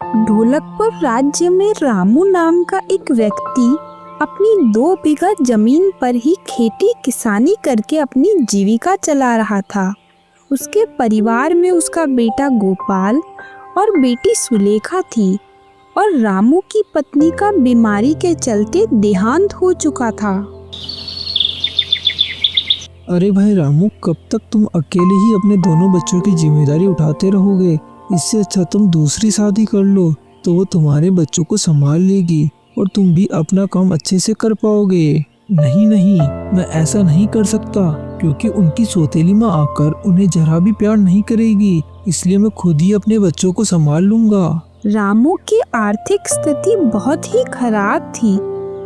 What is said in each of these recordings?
ढोलकपुर राज्य में रामू नाम का एक व्यक्ति अपनी 2 बीघा जमीन पर ही खेती किसानी करके अपनी जीविका चला रहा था। उसके परिवार में उसका बेटा गोपाल और बेटी सुलेखा थी और रामू की पत्नी का बीमारी के चलते देहांत हो चुका था। अरे भाई रामू, कब तक तुम अकेले ही अपने दोनों बच्चों की जिम्मेदारी उठाते रहोगे? इससे अच्छा तुम दूसरी शादी कर लो, तो वो तुम्हारे बच्चों को संभाल लेगी और तुम भी अपना काम अच्छे से कर पाओगे। नहीं नहीं, मैं ऐसा नहीं कर सकता, क्योंकि उनकी सौतेली माँ आकर उन्हें जरा भी प्यार नहीं करेगी। इसलिए मैं खुद ही अपने बच्चों को संभाल लूंगा। रामू की आर्थिक स्थिति बहुत ही खराब थी,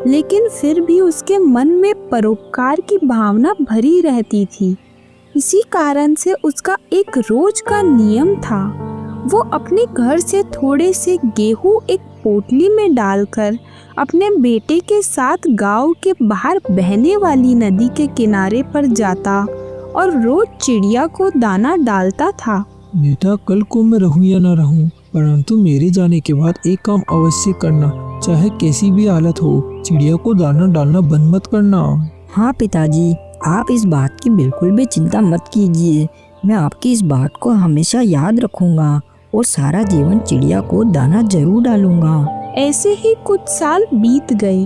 लेकिन फिर भी उसके मन में परोपकार की भावना भरी रहती थी। इसी कारण से उसका एक रोज का नियम था। वो अपने घर से थोड़े से गेहूं एक पोटली में डालकर अपने बेटे के साथ गांव के बाहर बहने वाली नदी के किनारे पर जाता और रोज चिड़िया को दाना डालता था। बेटा, कल को मैं रहूं या ना रहूं, परंतु मेरे जाने के बाद एक काम अवश्य करना, चाहे कैसी भी हालत हो। चिड़िया को दाना डालना बंद मत करना। हाँ पिताजी, आप इस बात की बिल्कुल भी चिंता मत कीजिए। मैं आपकी इस बात को हमेशा याद रखूंगा और सारा जीवन चिड़िया को दाना जरूर डालूंगा। ऐसे ही कुछ साल बीत गए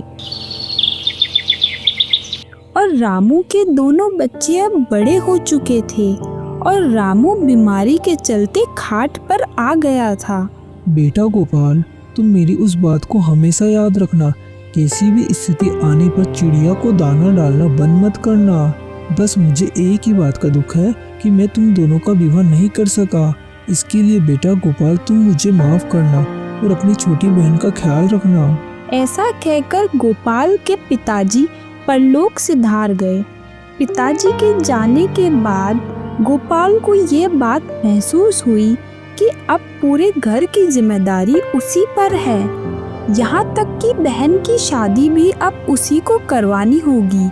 और रामू के दोनों बच्चे अब बड़े हो चुके थे और रामू बीमारी के चलते खाट पर आ गया था। बेटा गोपाल, तुम मेरी उस बात को हमेशा याद रखना। कैसी भी स्थिति आने पर चिड़िया को दाना डालना बंद मत करना। बस मुझे एक ही बात का दुख है कि मैं तुम दोनों का विवाह नहीं कर सका। इसके लिए बेटा गोपाल, तुम मुझे माफ करना और अपनी छोटी बहन का ख्याल रखना। ऐसा कहकर गोपाल के पिताजी परलोक सिधार गए। पिताजी के जाने के बाद गोपाल को ये बात महसूस हुई कि अब पूरे घर की जिम्मेदारी उसी पर है। यहाँ तक कि बहन की शादी भी अब उसी को करवानी होगी।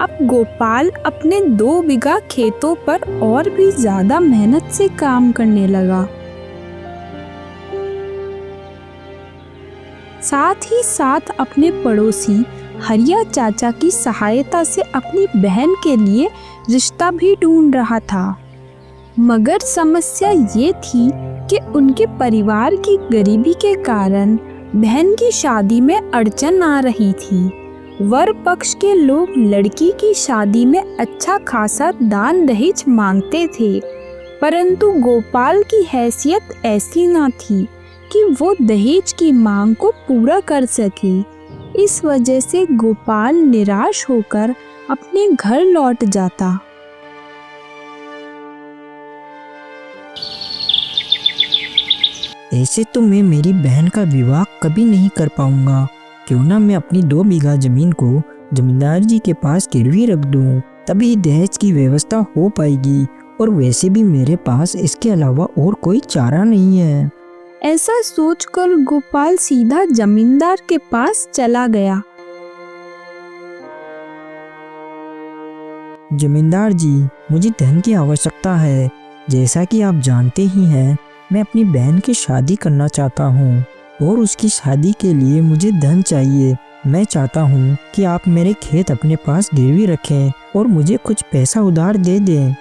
अब गोपाल अपने 2 बीघा खेतों पर और भी ज्यादा मेहनत से काम करने लगा। साथ ही साथ अपने पड़ोसी हरिया चाचा की सहायता से अपनी बहन के लिए रिश्ता भी ढूंढ रहा था। मगर समस्या ये थी कि उनके परिवार की गरीबी के कारण बहन की शादी में अड़चन आ रही थी। वर पक्ष के लोग लड़की की शादी में अच्छा खासा दान दहेज मांगते थे, परंतु गोपाल की हैसियत ऐसी न थी कि वो दहेज की मांग को पूरा कर सके। इस वजह से गोपाल निराश होकर अपने घर लौट जाता। ऐसे तो मैं मेरी बहन का विवाह कभी नहीं कर पाऊंगा। क्यों ना मैं अपनी 2 बीघा जमीन को जमींदार जी के पास गिरवी रख दूं, तभी दहेज की व्यवस्था हो पाएगी। और वैसे भी मेरे पास इसके अलावा और कोई चारा नहीं है। ऐसा सोचकर गोपाल सीधा जमींदार के पास चला गया। जमींदार जी, मुझे धन की आवश्यकता है। जैसा कि आप जानते ही हैं, मैं अपनी बहन की शादी करना चाहता हूँ और उसकी शादी के लिए मुझे धन चाहिए। मैं चाहता हूँ कि आप मेरे खेत अपने पास गिरवी रखें और मुझे कुछ पैसा उधार दे दें।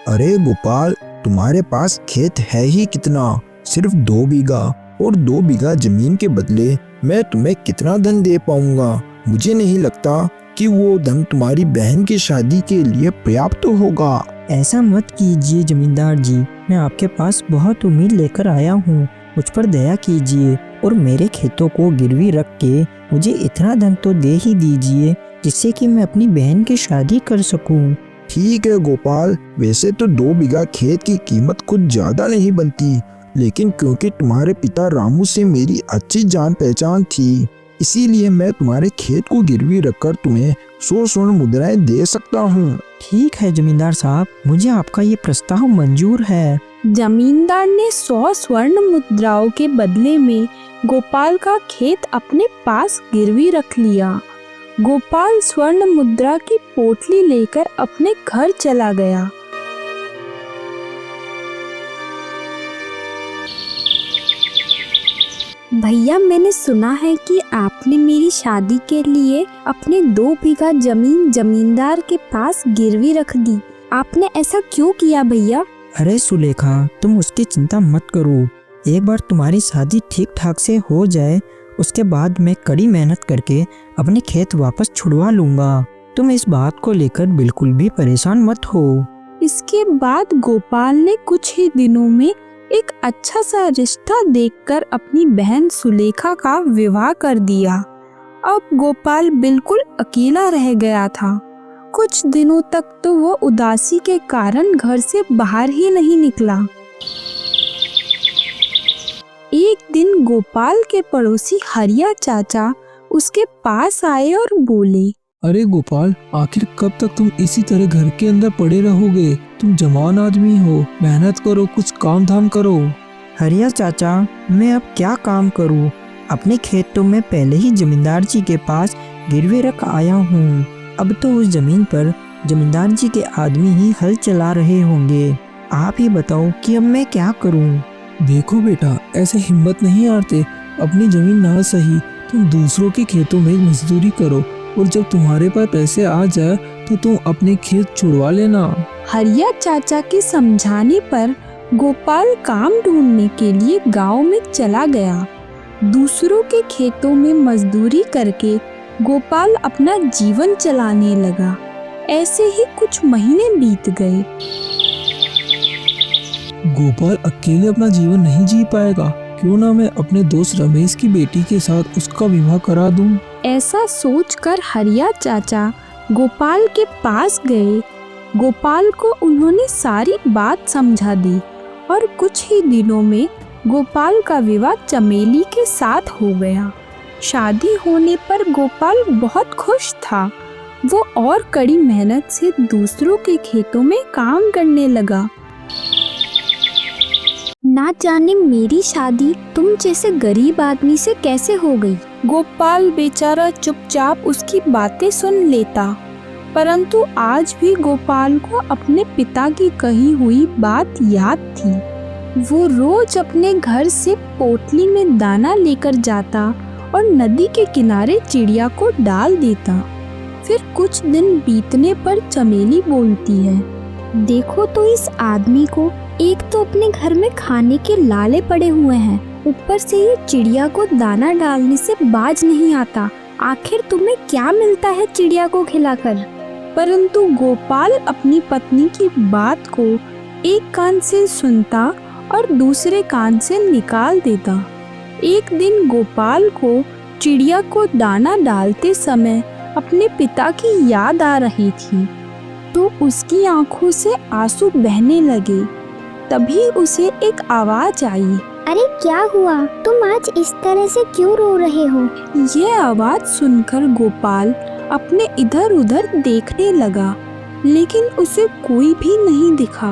अरे गोपाल, तुम्हारे पास खेत है ही कितना? सिर्फ 2 बीघा, और 2 बीघा जमीन के बदले मैं तुम्हें कितना धन दे पाऊंगा? मुझे नहीं लगता कि वो धन तुम्हारी बहन की शादी के लिए पर्याप्त होगा। ऐसा मत कीजिए जमींदार जी, मैं आपके पास बहुत उम्मीद लेकर आया हूँ। मुझ पर दया कीजिए और मेरे खेतों को गिरवी रख के मुझे इतना धन तो दे ही दीजिए, जिससे कि मैं अपनी बहन की शादी कर सकूं। ठीक है गोपाल, वैसे तो 2 बीघा खेत की कीमत कुछ ज्यादा नहीं बनती, लेकिन क्योंकि तुम्हारे पिता रामू से मेरी अच्छी जान पहचान थी, इसीलिए मैं तुम्हारे खेत को गिरवी रखकर तुम्हें 100 स्वर्ण मुद्राएं दे सकता हूँ। ठीक है जमींदार साहब, मुझे आपका ये प्रस्ताव मंजूर है। जमींदार ने 100 स्वर्ण मुद्राओं के बदले में गोपाल का खेत अपने पास गिरवी रख लिया। गोपाल स्वर्ण मुद्रा की पोटली लेकर अपने घर चला गया। भैया, मैंने सुना है कि आपने मेरी शादी के लिए अपने 2 बीघा जमीन जमींदार के पास गिरवी रख दी। आपने ऐसा क्यों किया भैया? अरे सुलेखा, तुम उसकी चिंता मत करो। एक बार तुम्हारी शादी ठीक ठाक से हो जाए, उसके बाद मैं कड़ी मेहनत करके अपने खेत वापस छुड़वा लूंगा। तुम इस बात को लेकर बिल्कुल भी परेशान मत हो। इसके बाद गोपाल ने कुछ ही दिनों में एक अच्छा सा रिश्ता देखकर अपनी बहन सुलेखा का विवाह कर दिया। अब गोपाल बिल्कुल अकेला रह गया था। कुछ दिनों तक तो वो उदासी के कारण घर से बाहर ही नहीं निकला। एक दिन गोपाल के पड़ोसी हरिया चाचा उसके पास आए और बोले, अरे गोपाल, आखिर कब तक तुम इसी तरह घर के अंदर पड़े रहोगे? तुम जवान आदमी हो, मेहनत करो, कुछ काम धाम करो। हरिया चाचा, मैं अब क्या काम करूं? अपने खेतों में पहले ही जमींदार जी के पास गिरवे रख आया हूं। अब तो उस जमीन पर जमींदार जी के आदमी ही हल चला रहे होंगे। आप ही बताओ कि अब मैं क्या करूं? देखो बेटा, ऐसे हिम्मत नहीं हारते। अपनी जमीन ना सही, तुम दूसरों के खेतों में मजदूरी करो और जब तुम्हारे पास पैसे आ जाए तो तुम अपने खेत छुड़वा लेना। हरिया चाचा के समझाने पर गोपाल काम ढूंढने के लिए गांव में चला गया। दूसरों के खेतों में मजदूरी करके गोपाल अपना जीवन चलाने लगा। ऐसे ही कुछ महीने बीत गए। गोपाल अकेले अपना जीवन नहीं जी पाएगा, क्यों ना मैं अपने दोस्त रमेश की बेटी के साथ उसका विवाह करा दूं। ऐसा सोचकर हरिया चाचा गोपाल के पास गए। गोपाल को उन्होंने सारी बात समझा दी और कुछ ही दिनों में गोपाल का विवाह चमेली के साथ हो गया। शादी होने पर गोपाल बहुत खुश था। वो और कड़ी मेहनत से दूसरों के खेतों में काम करने लगा। ना जाने मेरी शादी तुम जैसे गरीब आदमी से कैसे हो गई। गोपाल बेचारा चुपचाप उसकी बातें सुन लेता, परंतु आज भी गोपाल को अपने पिता की कही हुई बात याद थी। वो रोज अपने घर से पोटली में दाना लेकर जाता और नदी के किनारे चिड़िया को डाल देता। फिर कुछ दिन बीतने पर चमेली बोलती है, देखो तो इस आदमी को, एक तो अपने घर में खाने के लाले पड़े हुए हैं, ऊपर से ये चिड़िया को दाना डालने से बाज नहीं आता। आखिर तुम्हें क्या मिलता है चिड़िया को खिलाकर? परंतु गोपाल अपनी पत्नी की बात को एक कान से सुनता और दूसरे कान से निकाल देता। एक दिन गोपाल को चिड़िया को दाना डालते समय अपने पिता की याद आ रही थी, तो उसकी आंखों से आंसू बहने लगे। तभी उसे एक आवाज आई, अरे क्या हुआ? तुम आज इस तरह से क्यों रो रहे हो? ये आवाज सुनकर गोपाल अपने इधर उधर देखने लगा, लेकिन उसे कोई भी नहीं दिखा।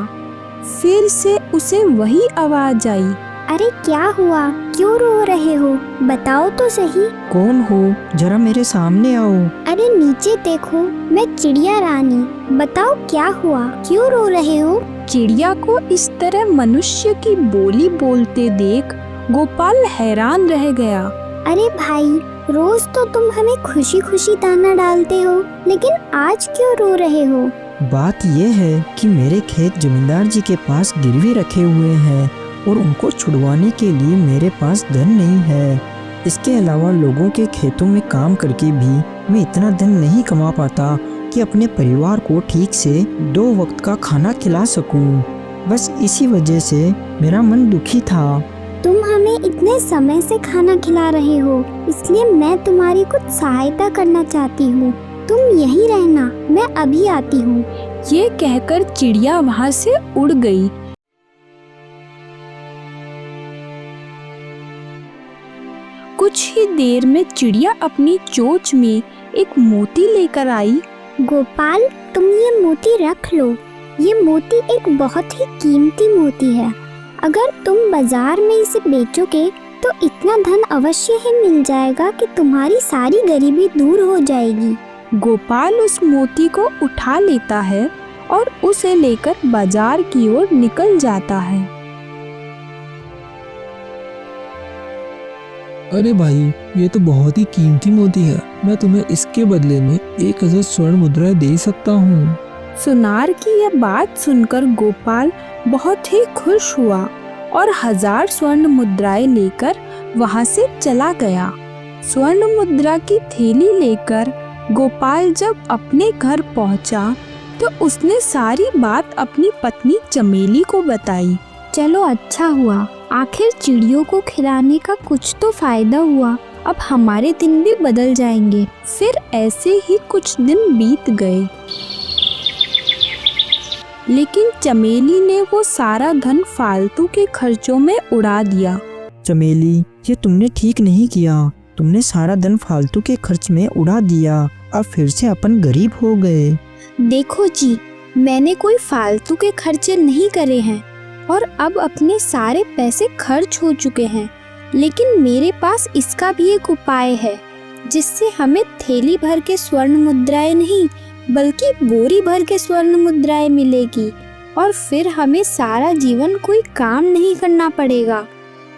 फिर से उसे वही आवाज आई, अरे क्या हुआ? क्यों रो रहे हो? बताओ तो सही। कौन हो? जरा मेरे सामने आओ। अरे नीचे देखो, मैं चिड़िया रानी। बताओ क्या हुआ? क्यों रो रहे हो? चिड़िया को इस तरह मनुष्य की बोली बोलते देख गोपाल हैरान रह गया। अरे भाई, रोज तो तुम हमें खुशी खुशी दाना डालते हो, लेकिन आज क्यों रो रहे हो? बात यह है कि मेरे खेत जमींदार जी के पास गिरवी रखे हुए हैं और उनको छुड़वाने के लिए मेरे पास धन नहीं है। इसके अलावा लोगों के खेतों में काम करके भी मैं इतना धन नहीं कमा पाता कि अपने परिवार को ठीक से 2 वक्त का खाना खिला सकूं। बस इसी वजह से मेरा मन दुखी था। तुम हमें इतने समय से खाना खिला रहे हो, इसलिए मैं तुम्हारी कुछ सहायता करना चाहती हूँ। तुम यहीं रहना, मैं अभी आती हूँ। ये कहकर चिड़िया वहाँ से उड़ गई। कुछ ही देर में चिड़िया अपनी चोंच में एक मोती लेकर आई। गोपाल, तुम ये मोती रख लो। ये मोती एक बहुत ही कीमती मोती है। अगर तुम बाजार में इसे बेचोगे तो इतना धन अवश्य ही मिल जाएगा कि तुम्हारी सारी गरीबी दूर हो जाएगी। गोपाल उस मोती को उठा लेता है और उसे लेकर बाजार की ओर निकल जाता है। अरे भाई, ये तो बहुत ही कीमती मोती है। मैं तुम्हें इसके बदले में 1000 स्वर्ण मुद्राएं दे सकता हूँ। सुनार की यह बात सुनकर गोपाल बहुत ही खुश हुआ और 1000 स्वर्ण मुद्राएं लेकर वहां से चला गया। स्वर्ण मुद्रा की थैली लेकर गोपाल जब अपने घर पहुंचा तो उसने सारी बात अपनी पत्नी चमेली को बताई। चलो अच्छा हुआ, आखिर चिड़ियों को खिलाने का कुछ तो फायदा हुआ। अब हमारे दिन भी बदल जाएंगे। फिर ऐसे ही कुछ दिन बीत गए, लेकिन चमेली ने वो सारा धन फालतू के खर्चों में उड़ा दिया। चमेली, ये तुमने ठीक नहीं किया। तुमने सारा धन फालतू के खर्च में उड़ा दिया। अब फिर से अपन गरीब हो गए। देखो जी, मैंने कोई फालतू के खर्चे नहीं करे हैं और अब अपने सारे पैसे खर्च हो चुके हैं। लेकिन मेरे पास इसका भी एक उपाय है, जिससे हमें थैली भर के स्वर्ण मुद्राएं नहीं बल्कि बोरी भर के स्वर्ण मुद्राएं मिलेगी। और फिर हमें सारा जीवन कोई काम नहीं करना पड़ेगा,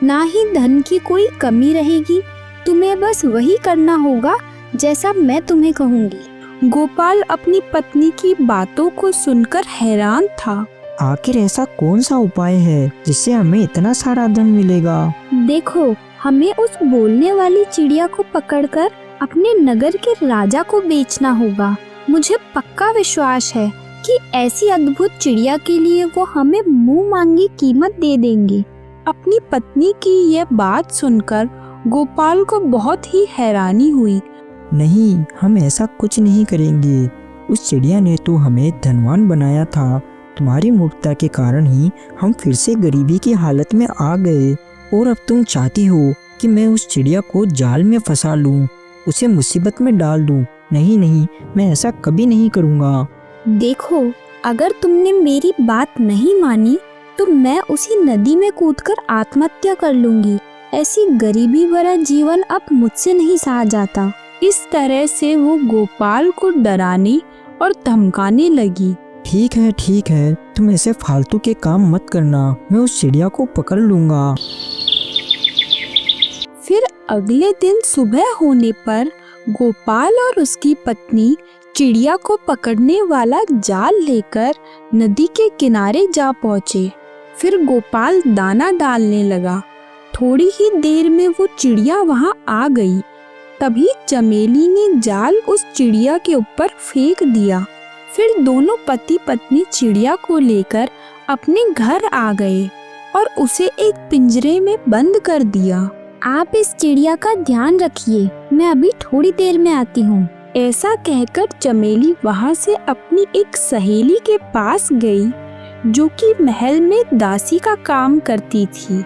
ना ही धन की कोई कमी रहेगी। तुम्हें बस वही करना होगा जैसा मैं तुम्हें कहूँगी। गोपाल अपनी पत्नी की बातों को सुनकर हैरान था। आखिर ऐसा कौन सा उपाय है जिससे हमें इतना सारा धन मिलेगा? देखो, हमें उस बोलने वाली चिड़िया को पकड़कर अपने नगर के राजा को बेचना होगा। मुझे पक्का विश्वास है कि ऐसी अद्भुत चिड़िया के लिए वो हमें मुंह मांगी कीमत दे देंगे। अपनी पत्नी की यह बात सुनकर गोपाल को बहुत ही हैरानी हुई। नहीं, हम ऐसा कुछ नहीं करेंगे। उस चिड़िया ने तो हमें धनवान बनाया था। तुम्हारी मूर्खता के कारण ही हम फिर से गरीबी की हालत में आ गए। और अब तुम चाहती हो कि मैं उस चिड़िया को जाल में फंसा लूं, उसे मुसीबत में डाल दूं। नहीं नहीं, मैं ऐसा कभी नहीं करूँगा। देखो, अगर तुमने मेरी बात नहीं मानी तो मैं उसी नदी में कूदकर आत्महत्या कर लूंगी। ऐसी गरीबी भरा जीवन अब मुझसे नहीं सहा जाता। इस तरह से वो गोपाल को डराने और धमकाने लगी। ठीक है, तुम ऐसे फालतू के काम मत करना। मैं उस चिड़िया को पकड़ लूंगा। फिर अगले दिन सुबह होने पर गोपाल और उसकी पत्नी चिड़िया को पकड़ने वाला जाल लेकर नदी के किनारे जा पहुँचे। फिर गोपाल दाना डालने लगा। थोड़ी ही देर में वो चिड़िया वहाँ आ गई। तभी चमेली ने जाल उस चिड़िया के ऊपर फेंक दिया। फिर दोनों पति पत्नी चिड़िया को लेकर अपने घर आ गए और उसे एक पिंजरे में बंद कर दिया। आप इस चिड़िया का ध्यान रखिए, मैं अभी थोड़ी देर में आती हूँ। ऐसा कहकर चमेली वहाँ से अपनी एक सहेली के पास गई, जो कि महल में दासी का काम करती थी।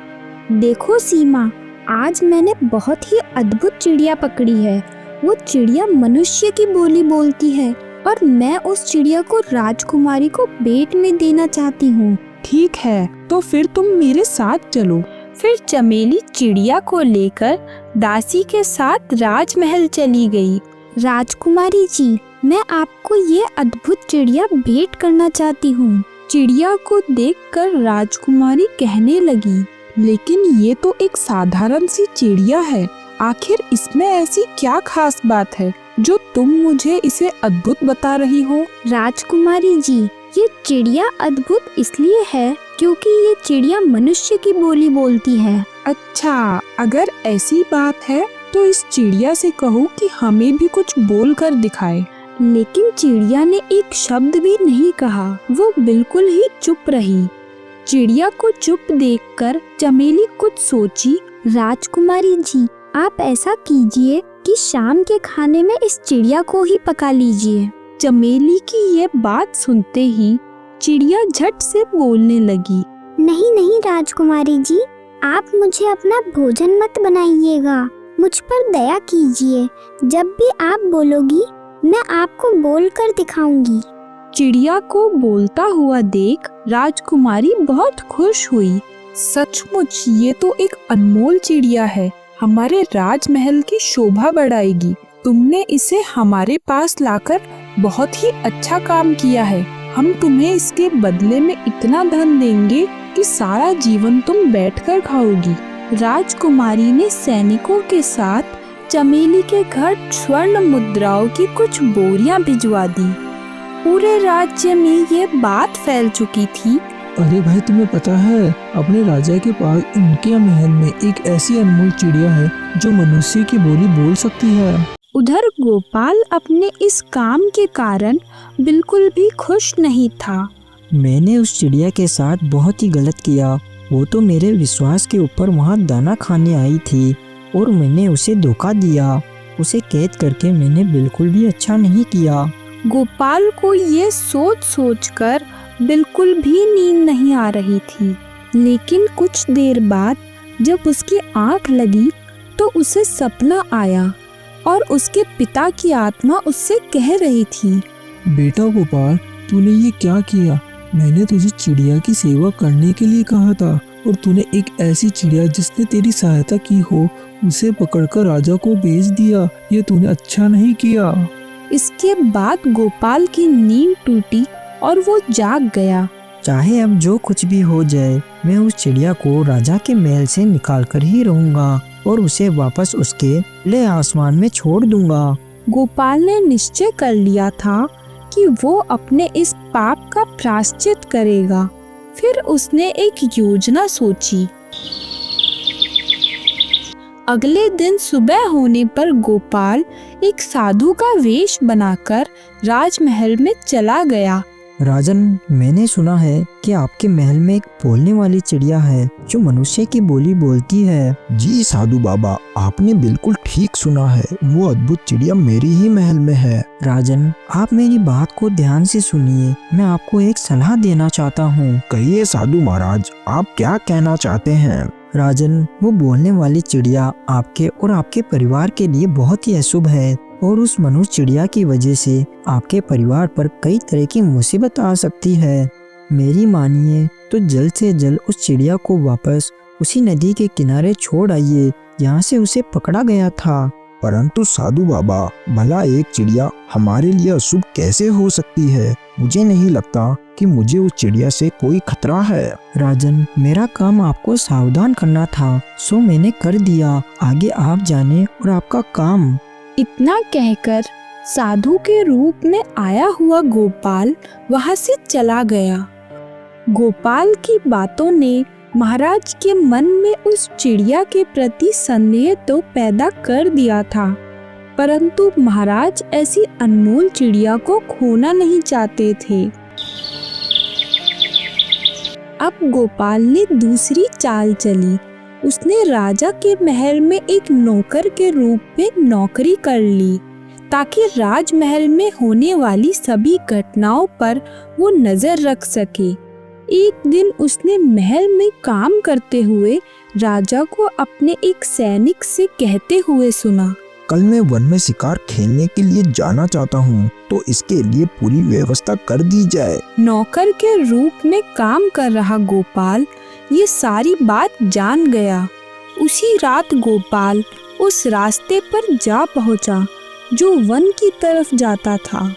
देखो सीमा, आज मैंने बहुत ही अद्भुत चिड़िया पकड़ी है। वो चिड़िया मनुष्य की बोली बोलती है और मैं उस चिड़िया को राजकुमारी को भेंट में देना चाहती हूँ। ठीक है, तो फिर तुम मेरे साथ चलो। फिर चमेली चिड़िया को लेकर दासी के साथ राजमहल चली गई। राजकुमारी जी, मैं आपको ये अद्भुत चिड़िया भेंट करना चाहती हूँ। चिड़िया को देखकर राजकुमारी कहने लगी, लेकिन ये तो एक साधारण सी चिड़िया है। आखिर इसमें ऐसी क्या खास बात है जो तुम मुझे इसे अद्भुत बता रही हो? राजकुमारी जी, ये चिड़िया अद्भुत इसलिए है क्योंकि ये चिड़िया मनुष्य की बोली बोलती है। अच्छा, अगर ऐसी बात है तो इस चिड़िया से कहो कि हमें भी कुछ बोल कर दिखाए। लेकिन चिड़िया ने एक शब्द भी नहीं कहा। वो बिल्कुल ही चुप रही। चिड़िया को चुप देखकर चमेली कुछ सोची। राजकुमारी जी, आप ऐसा कीजिए कि शाम के खाने में इस चिड़िया को ही पका लीजिए। चमेली की ये बात सुनते ही चिड़िया झट से बोलने लगी। नहीं नहीं राजकुमारी जी, आप मुझे अपना भोजन मत बनाइएगा। मुझ पर दया कीजिए। जब भी आप बोलोगी मैं आपको बोल कर दिखाऊंगी। चिड़िया को बोलता हुआ देख राजकुमारी बहुत खुश हुई। सचमुच ये तो एक अनमोल चिड़िया है, हमारे राजमहल की शोभा बढ़ाएगी। तुमने इसे हमारे पास लाकर बहुत ही अच्छा काम किया है। हम तुम्हें इसके बदले में इतना धन देंगे कि सारा जीवन तुम बैठकर खाओगी। राजकुमारी ने सैनिकों के साथ चमेली के घर स्वर्ण मुद्राओं की कुछ बोरियां भिजवा दी। पूरे राज्य में ये बात फैल चुकी थी। अरे भाई, तुम्हें पता है अपने राजा के पास उनके महल में एक ऐसी अनमोल चिड़िया है जो मनुष्य की बोली बोल सकती है। उधर गोपाल अपने इस काम के कारण बिल्कुल भी खुश नहीं था। मैंने उस चिड़िया के साथ बहुत ही गलत किया। वो तो मेरे विश्वास के ऊपर वहाँ दाना खाने आई थी और मैंने उसे धोखा दिया। उसे कैद करके मैंने बिल्कुल भी अच्छा नहीं किया। गोपाल को ये सोच सोचकर बिल्कुल भी नींद नहीं आ रही थी। लेकिन कुछ देर बाद जब उसकी आंख लगी तो उसे सपना आया और उसके पिता की आत्मा उससे कह रही थी, बेटा गोपाल, तूने ये क्या किया? मैंने तुझे चिड़िया की सेवा करने के लिए कहा था और तूने एक ऐसी चिड़िया जिसने तेरी सहायता की हो उसे पकड़कर राजा को बेच दिया। ये तूने अच्छा नहीं किया। इसके बाद गोपाल की नींद टूटी और वो जाग गया। चाहे अब जो कुछ भी हो जाए, मैं उस चिड़िया को राजा के महल से निकाल कर ही रहूंगा और उसे वापस उसके खुले आसमान में छोड़ दूंगा। गोपाल ने निश्चय कर लिया था कि वो अपने इस पाप का प्रायश्चित करेगा। फिर उसने एक योजना सोची। अगले दिन सुबह होने पर गोपाल एक साधु का वेश बनाकर राजमहल में चला गया। राजन, मैंने सुना है कि आपके महल में एक बोलने वाली चिड़िया है जो मनुष्य की बोली बोलती है। जी साधु बाबा, आपने बिल्कुल ठीक सुना है। वो अद्भुत चिड़िया मेरी ही महल में है। राजन, आप मेरी बात को ध्यान से सुनिए। मैं आपको एक सलाह देना चाहता हूँ। कहिए साधु महाराज, आप क्या कहना चाहते हैं? राजन, वो बोलने वाली चिड़िया आपके और आपके परिवार के लिए बहुत ही अशुभ है और उस मनुष्य चिड़िया की वजह से आपके परिवार पर कई तरह की मुसीबत आ सकती है। मेरी मानिए तो जल्द से जल्द उस चिड़िया को वापस उसी नदी के किनारे छोड़ आइए जहाँ से उसे पकड़ा गया था। परंतु साधु बाबा, भला एक चिड़िया हमारे लिए अशुभ कैसे हो सकती है? मुझे नहीं लगता कि मुझे उस चिड़िया से कोई खतरा है। राजन, मेरा काम आपको सावधान करना था, सो मैंने कर दिया। आगे आप जाने और आपका काम। इतना कहकर साधु के रूप में आया हुआ गोपाल वहां से चला गया। गोपाल की बातों ने महाराज के मन में उस चिड़िया के प्रति संदेह तो पैदा कर दिया था, परंतु महाराज ऐसी अनमोल चिड़िया को खोना नहीं चाहते थे। अब गोपाल ने दूसरी चाल चली। उसने राजा के महल में एक नौकर के रूप में नौकरी कर ली ताकि राजमहल में होने वाली सभी घटनाओं पर वो नजर रख सके। एक दिन उसने महल में काम करते हुए राजा को अपने एक सैनिक से कहते हुए सुना, कल मैं वन में शिकार खेलने के लिए जाना चाहता हूँ, तो इसके लिए पूरी व्यवस्था कर दी जाए। नौकर के रूप में काम कर रहा गोपाल ये सारी बात जान गया। उसी रात गोपाल उस रास्ते पर जा पहुंचा जो वन की तरफ जाता था।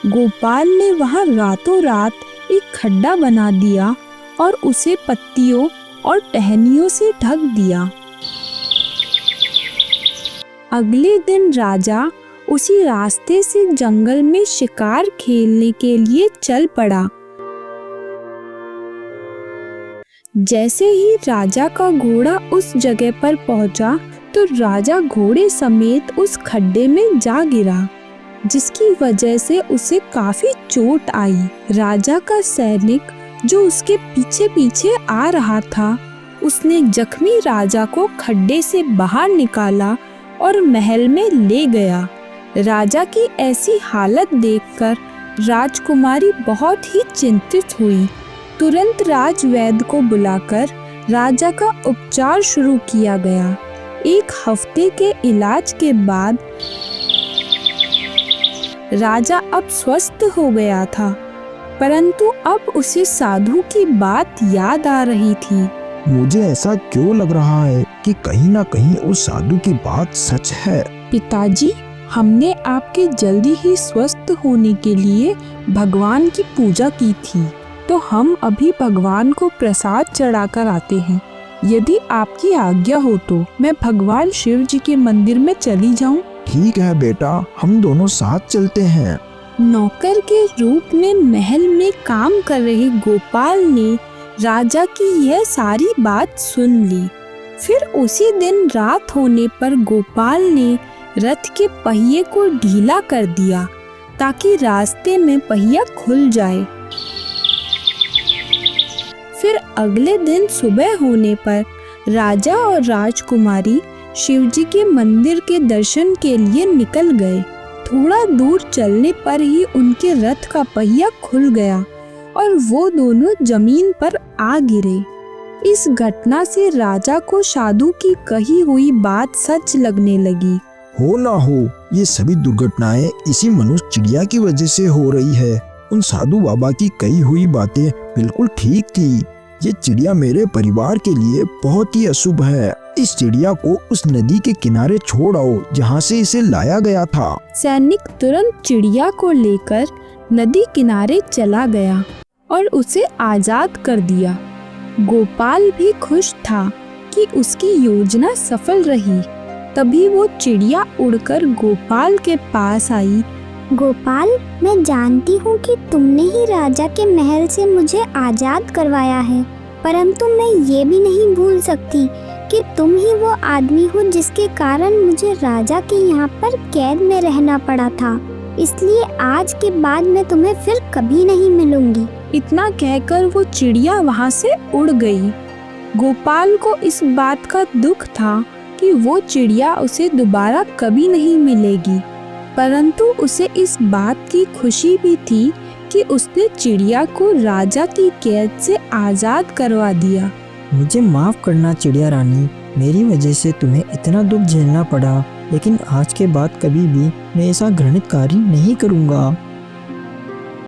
गोपाल ने वहां रातों रात एक खड्डा बना दिया और उसे पत्तियों और टहनियों से ढक दिया। अगले दिन राजा उसी रास्ते से जंगल में शिकार खेलने के लिए चल पड़ा। जैसे ही राजा का घोड़ा उस जगह पर पहुंचा तो राजा घोड़े समेत उस खड्डे में जा गिरा, जिसकी वजह से उसे काफी चोट आई। राजा का सैनिक जो उसके पीछे पीछे आ रहा था, उसने जख्मी राजा को खड्डे से बाहर निकाला और महल में ले गया। राजा की ऐसी हालत देखकर राजकुमारी बहुत ही चिंतित हुई। तुरंत राजवैद्य को बुलाकर राजा का उपचार शुरू किया गया। एक हफ्ते के इलाज के बाद राजा अब स्वस्थ हो गया था, परंतु अब उसे साधु की बात याद आ रही थी। मुझे ऐसा क्यों लग रहा है कि कहीं ना कहीं उस साधु की बात सच है। पिताजी, हमने आपके जल्दी ही स्वस्थ होने के लिए भगवान की पूजा की थी, तो हम अभी भगवान को प्रसाद चढ़ाकर आते हैं। यदि आपकी आज्ञा हो तो मैं भगवान शिव जी के मंदिर में चली जाऊं। ठीक है बेटा, हम दोनों साथ चलते हैं। नौकर के रूप में महल में काम कर रहे गोपाल ने राजा की यह सारी बात सुन ली। फिर उसी दिन रात होने पर गोपाल ने रथ के पहिए को ढीला कर दिया ताकि रास्ते में पहिया खुल जाए। फिर अगले दिन सुबह होने पर राजा और राजकुमारी शिवजी के मंदिर के दर्शन के लिए निकल गए। थोड़ा दूर चलने पर ही उनके रथ का पहिया खुल गया और वो दोनों जमीन पर आ गिरे। इस घटना से राजा को साधु की कही हुई बात सच लगने लगी। हो ना हो, ये सभी दुर्घटनाएं इसी मनुष्य चिड़िया की वजह से हो रही है। उन साधु बाबा की कही हुई बातें बिल्कुल ठीक थी। ये चिड़िया मेरे परिवार के लिए बहुत ही अशुभ है। इस चिड़िया को उस नदी के किनारे छोड़ आओ जहाँ से इसे लाया गया था। सैनिक तुरंत चिड़िया को लेकर नदी किनारे चला गया और उसे आजाद कर दिया। गोपाल भी खुश था कि उसकी योजना सफल रही। तभी वो चिड़िया उड़कर गोपाल के पास आई। गोपाल, मैं जानती हूँ कि तुमने ही राजा के महल से मुझे आजाद करवाया है, परंतु मैं ये भी नहीं भूल सकती कि तुम ही वो आदमी हो जिसके कारण मुझे राजा के यहाँ पर कैद में रहना पड़ा था। इसलिए आज के बाद मैं तुम्हें फिर कभी नहीं मिलूंगी। इतना कहकर वो चिड़िया वहाँ से उड़ गई। गोपाल को इस बात का दुख था कि वो चिड़िया उसे दोबारा कभी नहीं मिलेगी, परंतु उसे इस बात की खुशी भी थी कि उसने चिड़िया को राजा की कैद से आजाद करवा दिया। मुझे माफ करना चिड़िया रानी, मेरी वजह से तुम्हें इतना दुख झेलना पड़ा, लेकिन आज के बाद कभी भी मैं ऐसा घृणित कार्य नहीं करूँगा।